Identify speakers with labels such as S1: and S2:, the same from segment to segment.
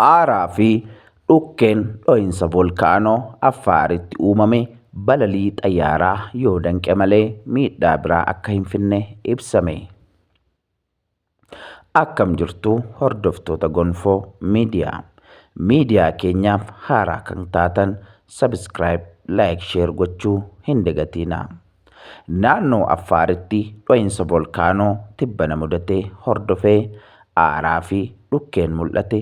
S1: Aaraa fi dhukkeen dho'insa volkaanoo Affaaritti uumame balalii xayyaaraa yoo danqe malee miidhaa biraa akka hin finne ibsame. Akkam jirtu hordoftoota gonfoo miidiyaa. Miidiyaa keenyaaf haaraa kan taatan sabiskiraayib, laayik, sheer gochuu hin dagatinaa. Naannoo Affaaritti dho'insa volkaanoo tibbana mudatee hordofee aaraa fi dhukkeen mul'ate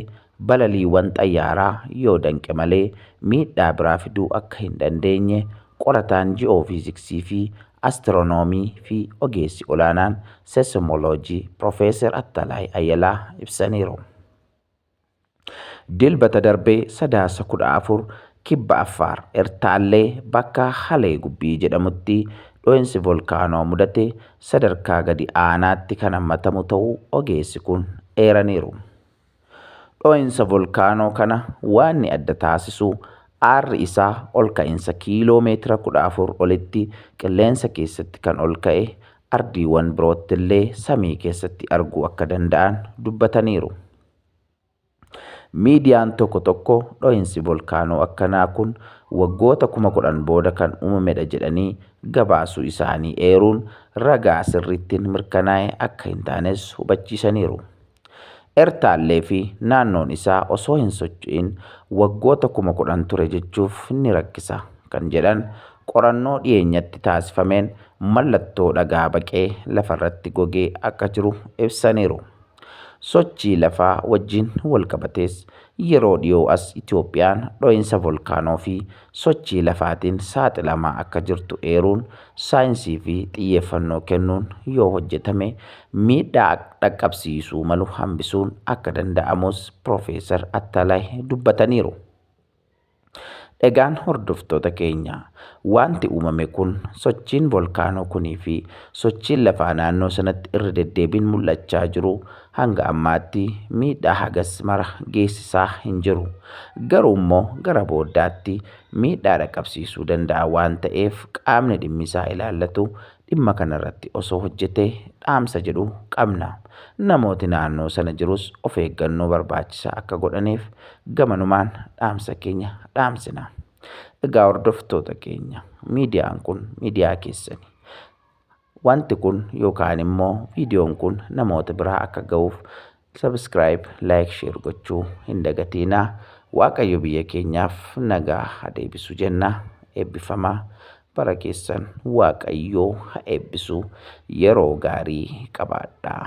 S1: balaliiwwan xayyaaraa yoo danqe malee miidhaa biraa fiduu akka hin dandeenye qorataan ji'oofiiziksii fi astiroonoomii fi ogeessi olaanaan seesmooloojii Profeesar Attalaay Ayyalaa ibsaniiru. Dilbata darbee Sadaasa 14 kibba Affaar Ertaallee bakka Halee Gubbii jedhamutti dho'insi volkaanoo mudate sadarkaa gadi aanaatti kan hammatamu ta'uu ogeessi kun eeraniiru. Dho'insa volkaanoo kana waan adda taasisu aarri isaa ol ka'insa kiiloomeetira 14 olitti qilleensa keessatti kan ol ka'e ardiiwwan birootti illee samii keessatti arguu akka danda'an dubbataniiru. Miidiyaan tokko tokko dho'insi volkaanoo akkanaa kun waggoota 10,000 booda kan uumamedha jedhanii gabaasuu isaanii eeruun ragaa sirriittiin mirkanaa'e akka hin taanes hubachiisaniiru. Ertaallee fi naannoon isaa osoo hin socho'in waggoota 10,000 ture jechuuf ni rakkisa kan jedhan qorannoo dhiyeenyatti taasifameen mallattoo dhagaa baqee lafarratti gogee akka jiru ibsaniiru. Sochii lafaa wajjin walqabatees yeroo dhiyoo as Itoophiyaan dho'insa volkaanoo fi sochii lafaatiin saaxilamaa akka jirtu eeruun saayinsii fi xiyyeeffannoo kennuun yoo hojjetame miidhaa dhaqqabsiisuu malu hambisuun akka danda'amus Profeesar Attalaay dubbataniiru. Egaan hordoftoota keenya wanti uumame kun sochiin volkaanoo kunii fi sochiin lafaa naannoo sanatti irra deddeebiin mul'achaa jiru hanga ammaatti miidhaa hagas mara geessisaa hin jiru. Garuu immoo gara booddaatti miidhaa dhaqqabsiisuu danda'a waan ta'eef qaamni dhimmisaa ilaallatu dhimma kanarratti osoo hojjetee dhaamsa jedhu qabna. Namooti naannoo sana jirus of eeggannoo barbaachisaa akka godhaniif gamanumaan dhaamsa keenya dhaamsina. Egaa hordoftoota keenya miidiyaan kun miidiyaa keessanii. Wanti kun yookaan immoo viidiyoon kun namoota biraa akka ga'uuf sabiskiraayib, laayik, sheer gochuu hin dagatinaa. Waaqayyo biyya keenyaaf nagaa haa deebisu jenna. Eebbifamaa. Bara keessan Waaqayyoo haa eebbisu. Yeroo gaarii qabaadhaa.